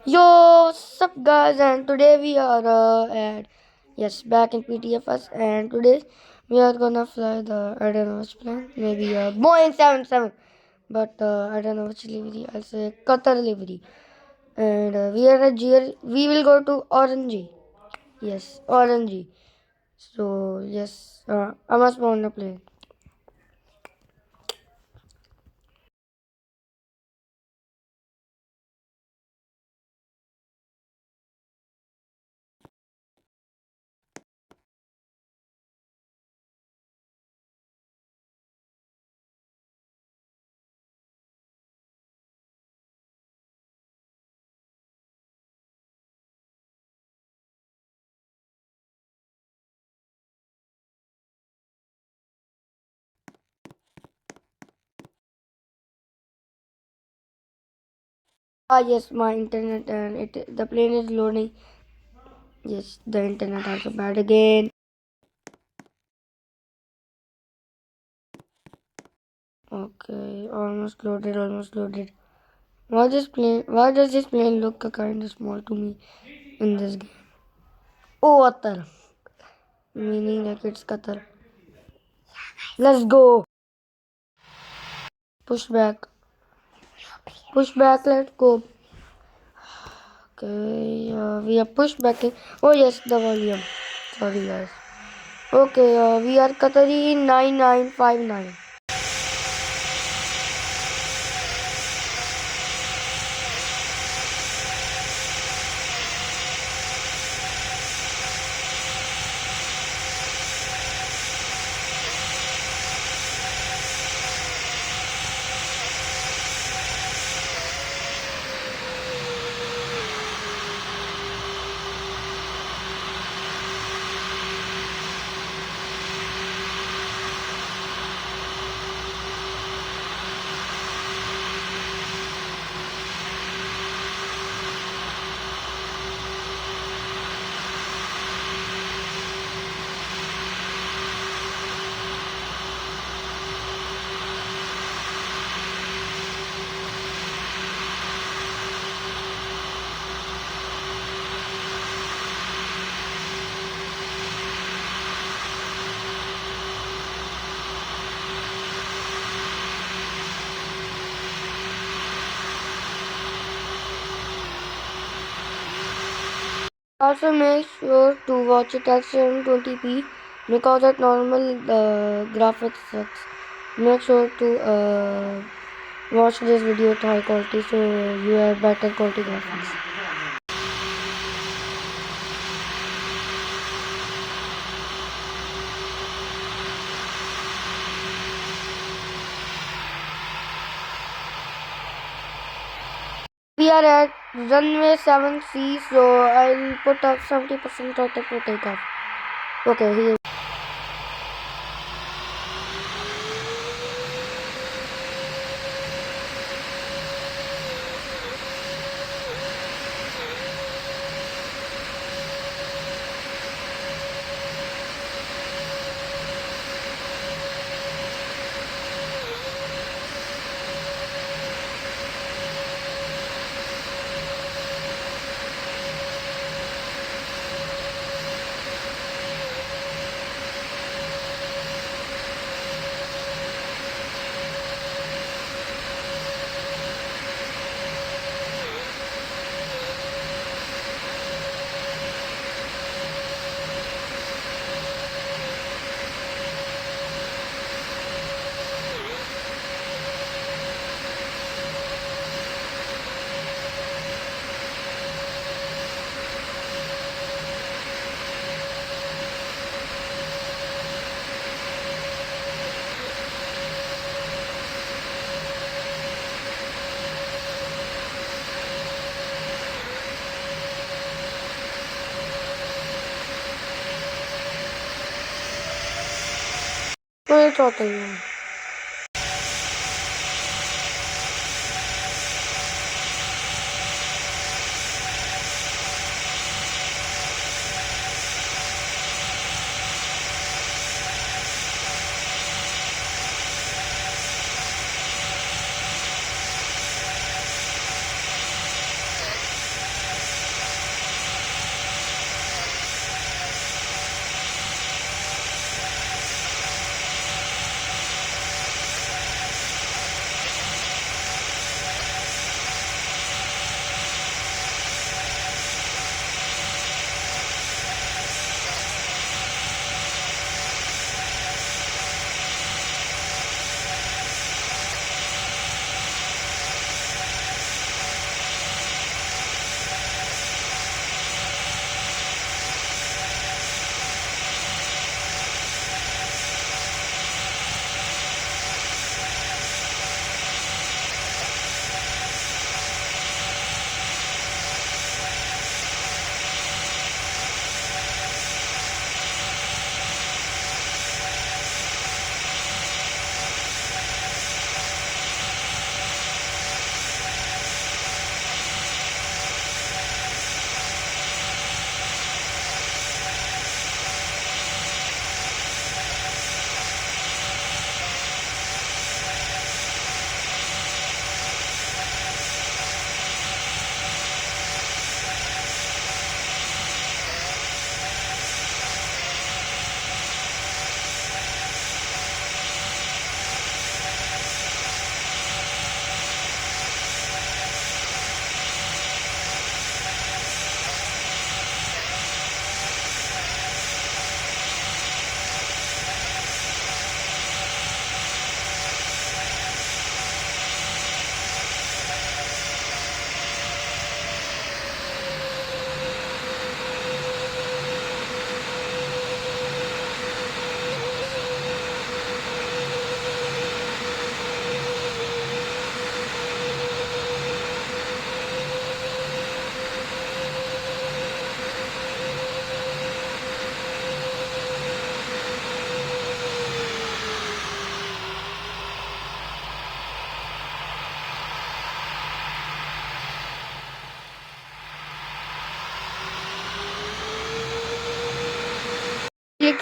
Yo, what's up, guys? And today we are back in PTFS, and today we are gonna fly the I don't know which plane, maybe Boeing 77, but I don't know which livery. I'll say Qatar livery, and we are at GR. We will go to Orange. Yes, Orange. So yes, I must be on the plane. Ah yes, my internet and the plane is loading. Yes, the internet also bad again. Okay, almost loaded, almost loaded. Why does this plane look kind of small to me in this game? Oh, Qatar. Meaning like it's Qatar. Let's go. Push back. Push back. Let's go. Okay, we are pushed back in. Oh yes, the volume. Sorry guys. Okay, we are Qatari 9959. Also make sure to watch it at 720p because at normal the graphics sucks. Make sure to watch this video at high quality so you have better quality graphics. We are at runway 7C, so I'll put up 70% throttle for takeoff. Okay, here. Full throttle.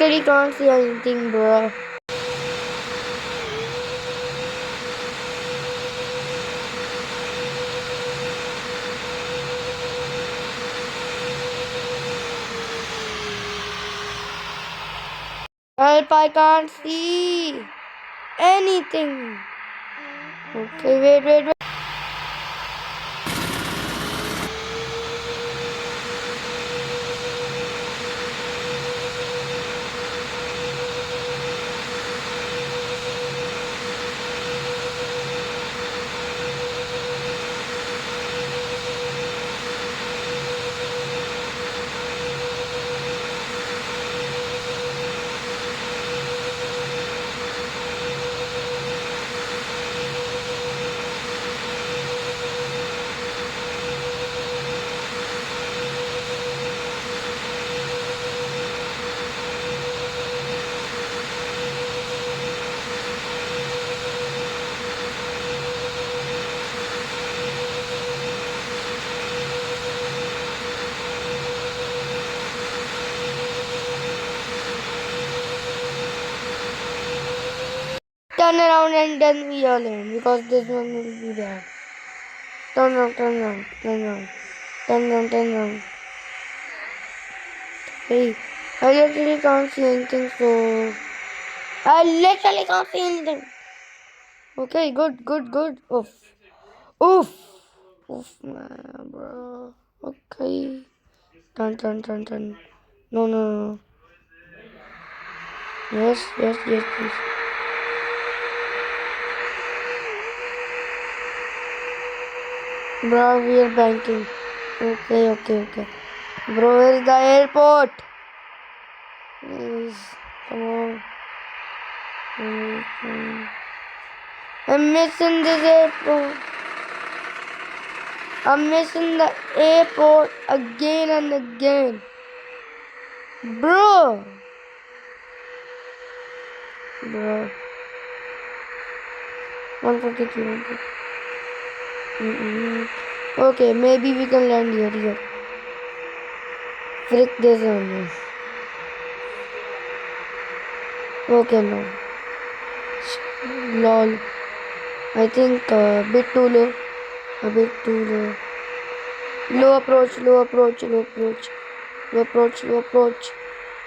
literally can't see anything, bro. Help, I can't see anything. Okay, wait. Turn around and then we all in because this one will be bad. Turn around. Hey, I literally can't see anything, so I literally can't see anything. Okay, good. Oof, man, bro. Okay. Turn. No. Yes, please. Bro, we are banking. Okay. Bro, where is the airport? Please, come on. I'm missing this airport. I'm missing the airport again and again. Bro. 143. Okay, maybe we can land here. Frick this one. Okay, no. Lol. I think a bit too low. Low approach.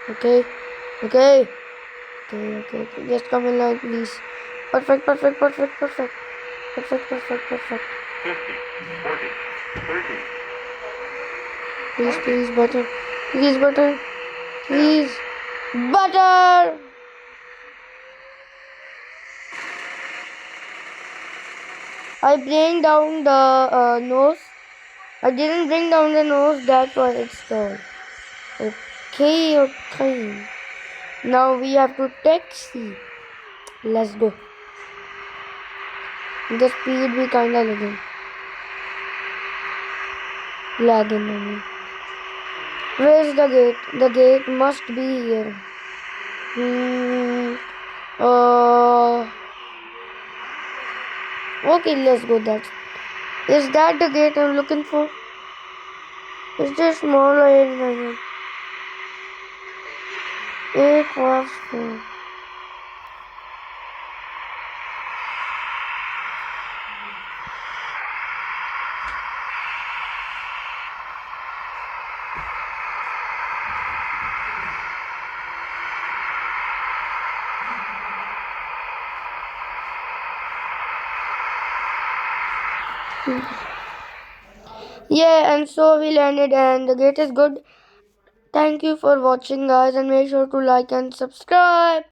Okay. Just come in line, please. Perfect. 50, 40, 30. Please, butter. Please. Butter! I bring down the nose. I didn't bring down the nose, that's why it's stalled. Okay. Now we have to taxi. Let's go. The speed be kinda lagging. I mean. Where's the gate? The gate must be here. Okay, let's go that. Is that the gate I'm looking for? Is there small area? Aircraft. Yeah, and so we landed and the gate is good. Thank you for watching, guys, and make sure to like and subscribe.